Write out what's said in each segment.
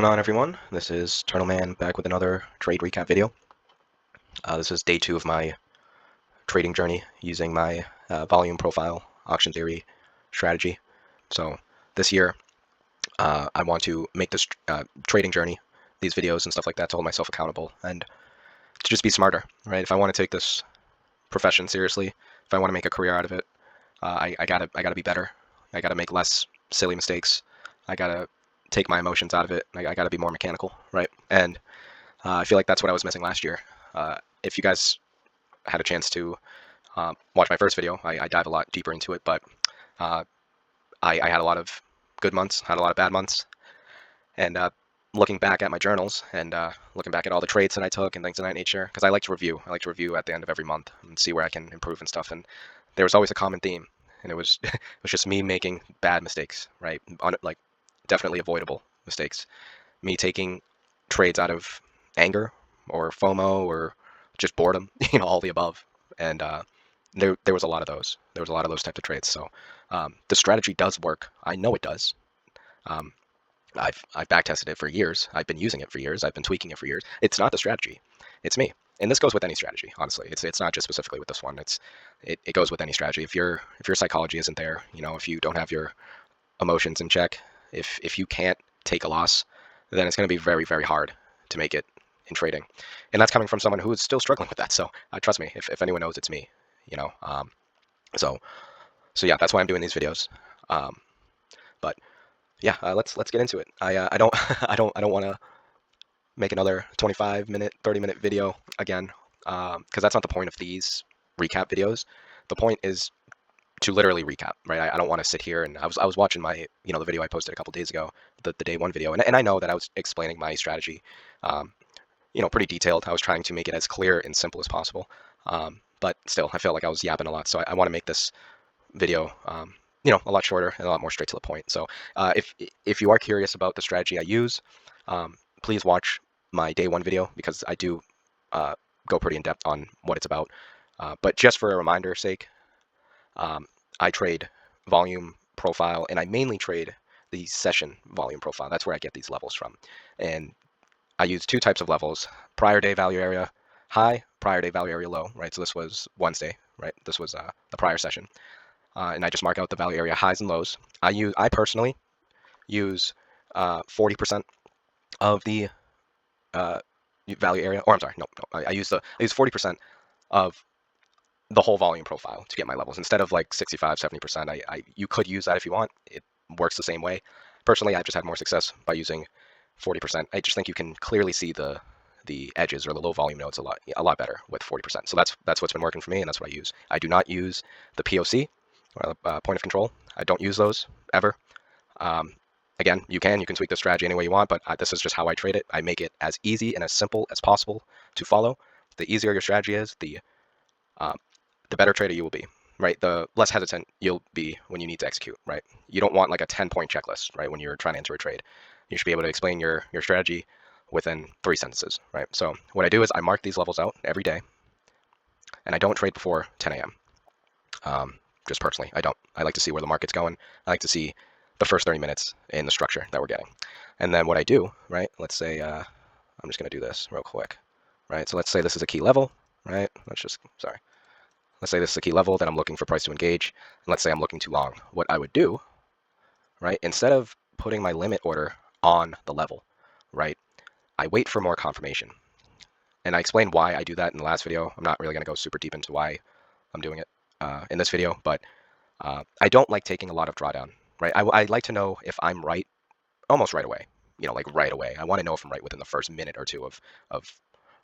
What's going on, everyone? This is Turtle Man back with another trade recap video. This is day 2 of my trading journey using my volume profile auction theory strategy. So this year I want to make this trading journey, these videos and stuff like that, to hold myself accountable and to just be smarter, right? If I want to take this profession seriously, if I want to make a career out of it, I gotta be better. I gotta make less silly mistakes. I gotta take my emotions out of it. I gotta be more mechanical, right? And I feel like that's what I was missing last year. If you guys had a chance to watch my first video, I dive a lot deeper into it, but uh, I had a lot of good months, had a lot of bad months, and looking back at my journals and looking back at all the trades that I took and things of that nature, because I like to review. I like to review at the end of every month and see where I can improve and stuff. And there was always a common theme, and it was it was just me making bad mistakes, right? Like definitely avoidable mistakes. Me taking trades out of anger or FOMO or just boredom, all the above. And there was a lot of those. There was a lot of those types of trades. So the strategy does work. I know it does. Um, I've back tested it for years. I've been using it for years. I've been tweaking it for years. It's not the strategy. It's me. And this goes with any strategy, honestly. It's not just specifically with this one. It goes with any strategy. If your psychology isn't there, if you don't have your emotions in check, if you can't take a loss, then it's going to be very, very hard to make it in trading. And that's coming from someone who is still struggling with that. So trust me, if anyone knows, it's me. You know, so yeah, that's why I'm doing these videos. But yeah, let's get into it. I don't I don't want to make another 25-minute, 30-minute video again, because that's not the point of these recap videos. The point is to literally recap, right? I don't want to sit here and I was watching my the video I posted a couple days ago, the day one video, and I know that I was explaining my strategy, pretty detailed. I was trying to make it as clear and simple as possible, but still I felt like I was yapping a lot. So I want to make this video a lot shorter and a lot more straight to the point. So if you are curious about the strategy I use, please watch my day one video, because I do go pretty in depth on what it's about. But just for a reminder's sake, I trade volume profile, and I mainly trade the session volume profile. That's where I get these levels from. And I use two types of levels: prior day value area high, prior day value area low, right? So this was Wednesday, right? This was the prior session. And I just mark out the value area highs and lows. I personally use 40% of the value area, or I'm sorry, no, I use 40% of the whole volume profile to get my levels, instead of like 65, 70%. You could use that if you want. It works the same way. Personally, I've just had more success by using 40%. I just think you can clearly see the edges or the low volume nodes a lot better with 40%. So that's what's been working for me, and that's what I use. I do not use the POC, or point of control. I don't use those ever. Again, you can tweak the strategy any way you want, but this is just how I trade it. I make it as easy and as simple as possible to follow. The easier your strategy is, the better trader you will be, right? The less hesitant you'll be when you need to execute, right? You don't want like a 10-point checklist, right? When you're trying to enter a trade, you should be able to explain your strategy within 3 sentences, right? So what I do is I mark these levels out every day, and I don't trade before 10 a.m. Just personally, I don't. I like to see where the market's going. I like to see the first 30 minutes in the structure that we're getting. And then what I do, right? Let's say I'm just going to do this real quick, right? So let's say this is a key level, right? Let's say this is a key level that I'm looking for price to engage. And let's say I'm looking too long. What I would do, right, instead of putting my limit order on the level, right, I wait for more confirmation. And I explained why I do that in the last video. I'm not really going to go super deep into why I'm doing it in this video, but I don't like taking a lot of drawdown, right? I like to know if I'm right almost right away, like right away. I want to know if I'm right within the first minute or two of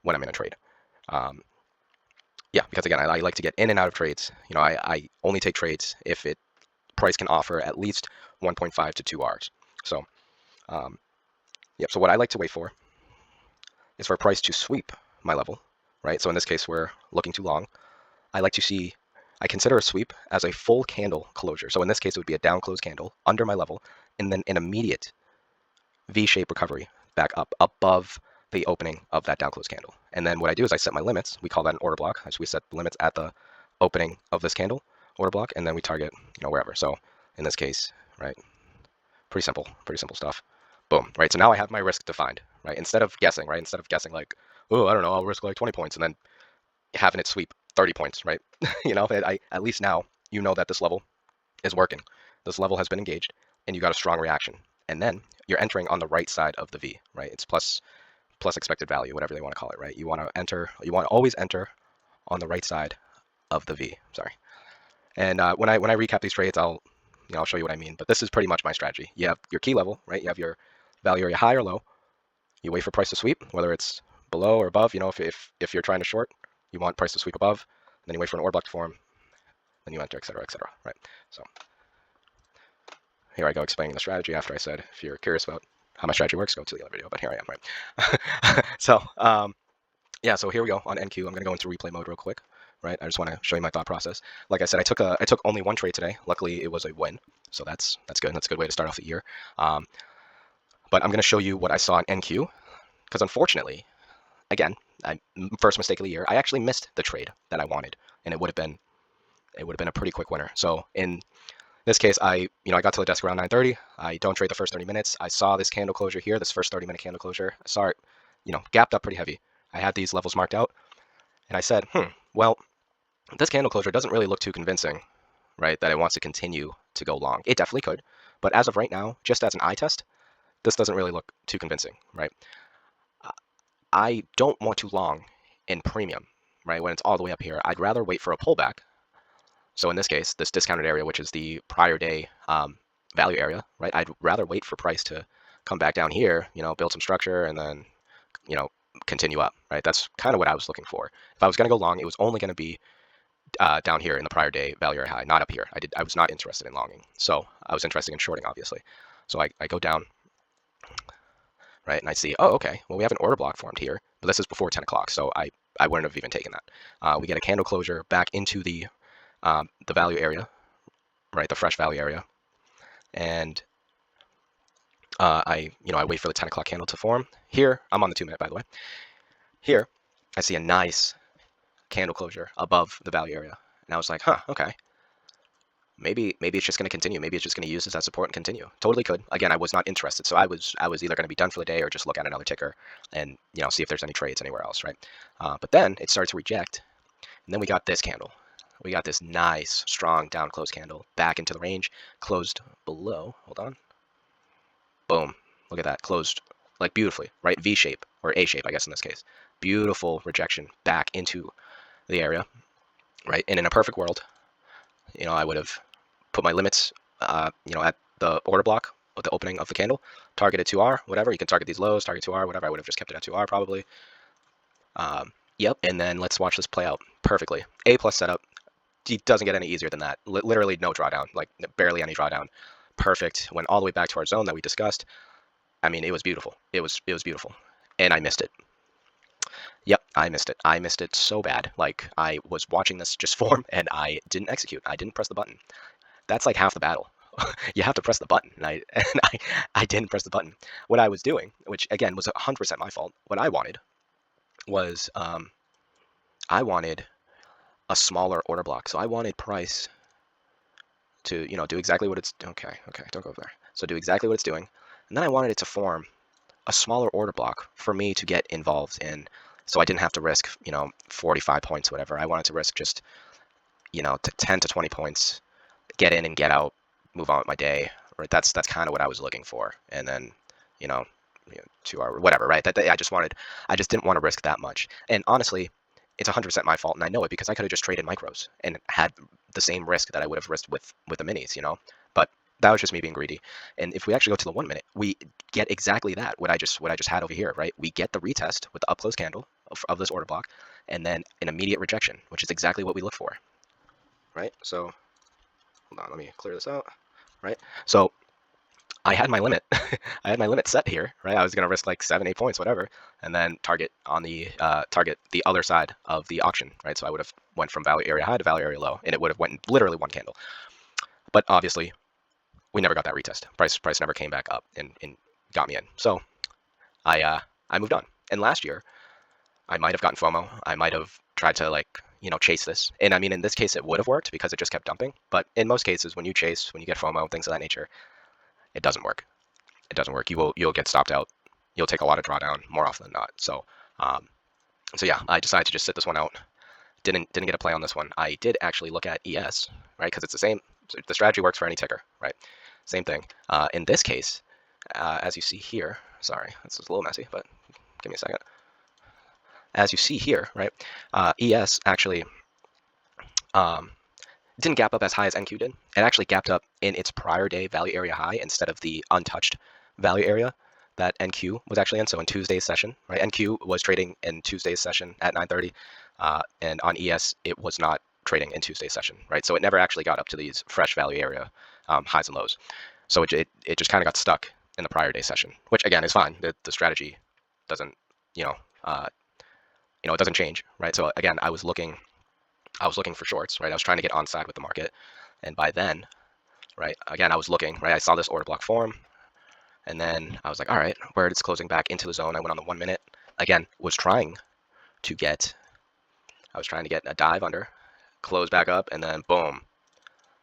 when I'm in a trade. Yeah, because again, I like to get in and out of trades. I only take trades if price can offer at least 1.5 to 2 Rs. So, yeah. So what I like to wait for is for price to sweep my level, right? So in this case, we're looking too long. I consider a sweep as a full candle closure. So in this case, it would be a down close candle under my level, and then an immediate V-shaped recovery back up above the opening of that down close candle. And then what I do is I set my limits. We call that an order block. So we set the limits at the opening of this candle order block, and then we target wherever. So in this case, right, pretty simple stuff. Boom, right? So now I have my risk defined, right? Instead of guessing, right? Instead of guessing like, oh, I don't know, I'll risk like 20 points and then having it sweep 30 points, right? At least now you know that this level is working. This level has been engaged and you got a strong reaction. And then you're entering on the right side of the V, right? It's plus expected value, whatever they want to call it, right? You want to always enter on the right side of the V. Sorry. And when I recap these trades, I'll show you what I mean. But this is pretty much my strategy. You have your key level, right? You have your value area high or low. You wait for price to sweep, whether it's below or above. If you're trying to short, you want price to sweep above. Then you wait for an order block to form. Then you enter, etc., etc. Right. So here I go explaining the strategy after I said, if you're curious about how my strategy works, go to the other video. But here I am, right? So yeah, so here we go on NQ. I'm going to go into replay mode real quick, right? I just want to show you my thought process. Like I said, I took only one trade today. Luckily, it was a win, so that's good. That's a good way to start off the year. But I'm going to show you what I saw on NQ, because unfortunately, again, first mistake of the year, I actually missed the trade that I wanted, and it would have been a pretty quick winner. So in this case, I got to the desk around 9:30. I don't trade the first 30 minutes. I saw this candle closure here, this first 30-minute candle closure. I saw it, gapped up pretty heavy. I had these levels marked out, and I said, well, this candle closure doesn't really look too convincing, right, that it wants to continue to go long. It definitely could, but as of right now, just as an eye test, this doesn't really look too convincing, right? I don't want to long in premium, right, when it's all the way up here. I'd rather wait for a pullback. So in this case, this discounted area, which is the prior day value area, right, I'd rather wait for price to come back down here, build some structure, and then, continue up, right? That's kind of what I was looking for. If I was going to go long, it was only going to be down here in the prior day value area high, not up here. I was not interested in longing. So I was interested in shorting, obviously. So I go down, right, and I see, oh, okay, well, we have an order block formed here, but this is before 10 o'clock, so I wouldn't have even taken that. We get a candle closure back into the value area, right, the fresh value area, and I wait for the 10 o'clock candle to form. Here, I'm on the 2-minute, by the way. Here, I see a nice candle closure above the value area, and I was like, okay. Maybe it's just going to continue. Maybe it's just going to use this as support and continue. Totally could. Again, I was not interested, so I was either going to be done for the day or just look at another ticker and see if there's any trades anywhere else, right? But then it started to reject, and then we got this candle. We got this nice, strong down close candle back into the range, closed below. Hold on. Boom. Look at that. Closed like beautifully, right? V shape or A shape, I guess in this case. Beautiful rejection back into the area, right? And in a perfect world, I would have put my limits, at the order block with the opening of the candle, targeted 2R, whatever. You can target these lows, target 2R, whatever. I would have just kept it at 2R probably. Yep, and then let's watch this play out perfectly. A plus setup. It doesn't get any easier than that. Literally no drawdown, like barely any drawdown. Perfect. Went all the way back to our zone that we discussed. I mean, it was beautiful. It was beautiful, and I missed it. Yep, I missed it. I missed it so bad. Like, I was watching this just form, and I didn't execute. I didn't press the button. That's like half the battle. You have to press the button, and I didn't press the button. What I was doing, which again was 100% my fault, what I wanted was I wanted a smaller order block. So I wanted price to, do exactly what it's, okay, don't go over there. So do exactly what it's doing. And then I wanted it to form a smaller order block for me to get involved in, so I didn't have to risk, 45 points, whatever. I wanted to risk just, 10 to 20 points, get in and get out, move on with my day. Right? That's kind of what I was looking for. And then, 2 hour, whatever, right? I just didn't want to risk that much. And honestly, it's 100% my fault, and I know it because I could have just traded micros and had the same risk that I would have risked with the minis, But that was just me being greedy. And if we actually go to the 1 minute, we get exactly that. What I just had over here, right? We get the retest with the up close candle of this order block, and then an immediate rejection, which is exactly what we look for, right? So hold on, let me clear this out, right? So I had my limit. I had my limit set here, right? I was gonna risk like 7, 8 points, whatever, and then target on the other side of the auction, right? So I would have went from value area high to value area low, and it would have went literally one candle. But obviously, we never got that retest. Price never came back up and got me in. So I moved on. And last year, I might have gotten FOMO. I might have tried to chase this. And I mean, in this case, it would have worked because it just kept dumping. But in most cases, when you chase, when you get FOMO, things of that nature, it doesn't work. it doesn't work. You'll get stopped out. You'll take a lot of drawdown more often than not. So yeah, I decided to just sit this one out. Didn't get a play on this one. I did actually look at ES, right? Because it's the same. The strategy works for any ticker, right? Same thing. In this case, as you see here, sorry, this is a little messy, but give me a second. As you see here, right, ES actually didn't gap up as high as NQ did. It actually gapped up in its prior day value area high instead of the untouched value area that NQ was actually in. So in Tuesday's session, right, NQ was trading in Tuesday's session at 9:30, and on ES it was not trading in Tuesday's session, right? So it never actually got up to these fresh value area highs and lows. So it just kind of got stuck in the prior day session, which again is fine. The strategy doesn't, it doesn't change, right? So again, I was looking for shorts, right? I was trying to get on side with the market, and by then, right, again, I was looking, right? I saw this order block form, and then I was like, all right, where it's closing back into the zone. I went on the 1 minute. Again, I was trying to get a dive under, close back up, and then boom,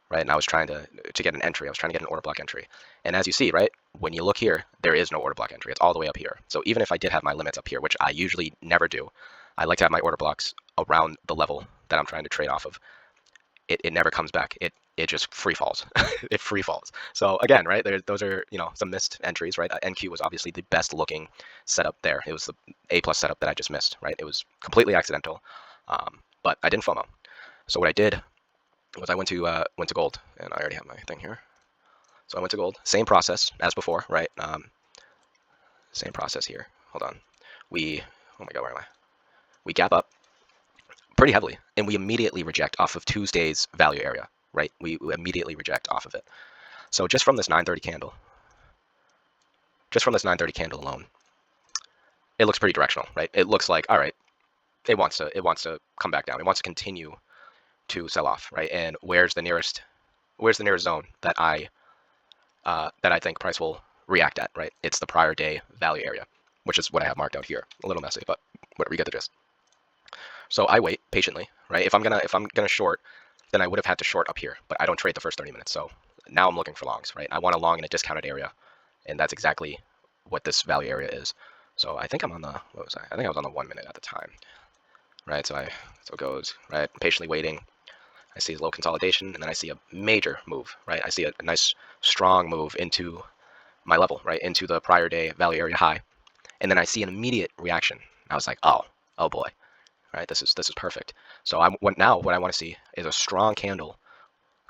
right? And I was trying to get an entry. I was trying to get an order block entry. And as you see, right, when you look here, there is no order block entry. It's all the way up here. So even if I did have my limits up here, which I usually never do, I like to have my order blocks around the level that I'm trying to trade off of. It never comes back. It just free falls. It free falls. So again, right, those are some missed entries, right? NQ was obviously the best looking setup there. It was the A+ setup that I just missed, right? It was completely accidental, but I didn't FOMO. So what I did was I went to gold, and I already have my thing here. So I went to gold. Same process as before, right? Same process here. Hold on. Oh my God, where am I? We gap up pretty heavily, and we immediately reject off of Tuesday's value area, right? We immediately reject off of it. So just from this 9:30 candle alone, it looks pretty directional, right? It looks like, all right, it wants to come back down. It wants to continue to sell off, right? And where's the nearest zone that I think price will react at, right? It's the prior day value area, which is what I have marked out here. A little messy, but whatever, you get the gist. So I wait patiently, right? If I'm gonna short, then I would have had to short up here, but I don't trade the first 30 minutes. So now I'm looking for longs, right? I want a long in a discounted area, and that's exactly what this value area is. So I think I'm on the, what was I? I think I was on the 1 minute at the time, right? So it goes, right? Patiently waiting. I see a low consolidation, and then I see a major move, right? I see a nice strong move into my level, right? Into the prior day value area high, and then I see an immediate reaction. I was like, oh boy, right? This is perfect. So what I want to see is a strong candle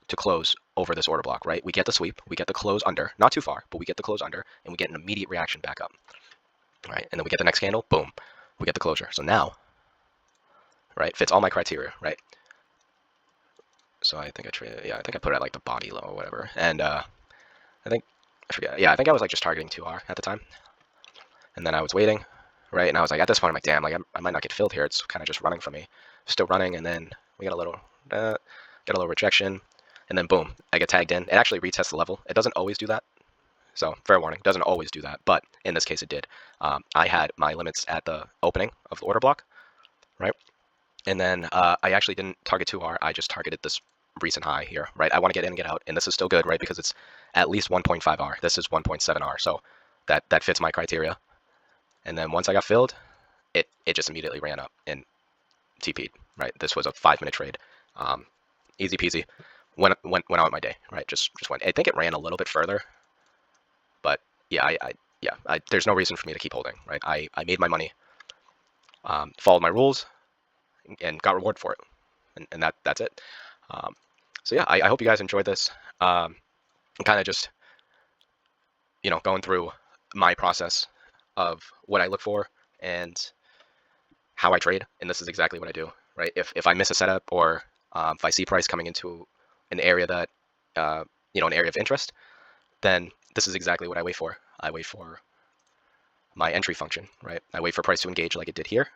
to close over this order block, right? We get the sweep, we get the close under, not too far, but we get the close under, and we get an immediate reaction back up, right? And then we get the next candle, boom, we get the closure. So now, right, fits all my criteria, right? So I think I put it at like the body low or whatever, and I think I was like just targeting 2R at the time, and then I was waiting, right? And I was like, at this point, I'm like, damn, like I might not get filled here. It's kind of just running for me, still running, and then we get a little rejection, and then boom, I get tagged in. It actually retests the level. It doesn't always do that, so fair warning, doesn't always do that, but in this case it did. I had my limits at the opening of the order block, right? And then I actually didn't target 2R. I just targeted this recent high here, right? I want to get in and get out, and this is still good, right? Because it's at least 1.5R. This is 1.7R, so that fits my criteria. And then once I got filled, it just immediately ran up and TP'd, right? This was a 5-minute trade, easy peasy. Went out with my day, right? Just went. I think it ran a little bit further, but yeah, there's no reason for me to keep holding, right? I made my money, followed my rules, and got reward for it, and that's it. So yeah, I hope you guys enjoyed this. I'm kind of just going through my process of what I look for and how I trade, and this is exactly what I do, right? If I miss a setup, or if I see price coming into an area that an area of interest, then this is exactly what I wait for. I wait for my entry function, right? I wait for price to engage like it did here,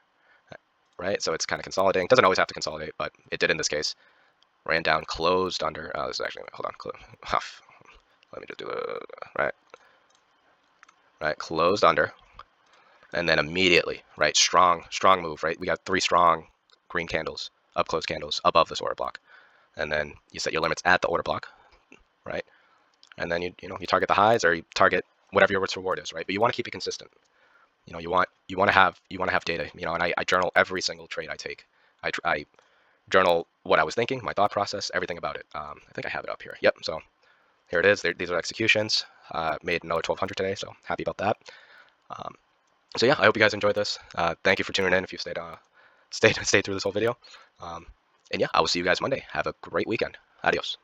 right? So it's kind of consolidating. Doesn't always have to consolidate, but it did in this case. Ran down, closed under. This is actually, hold on. Let me just do it. Right, closed under, and then immediately, right, strong move, right? We got 3 strong green candles, up close candles above this order block, and then you set your limits at the order block, right? And then you target the highs, or you target whatever your risk reward is, right? But you want to keep it consistent. You want to have data. And I journal every single trade I take. I journal what I was thinking, my thought process, everything about it. I think I have it up here. Yep. So here it is. These are executions. Made another 1200 today, so happy about that. Um, so yeah, I hope you guys enjoyed this. Thank you for tuning in. If you stayed through this whole video. And yeah, I will see you guys Monday. Have a great weekend. Adios.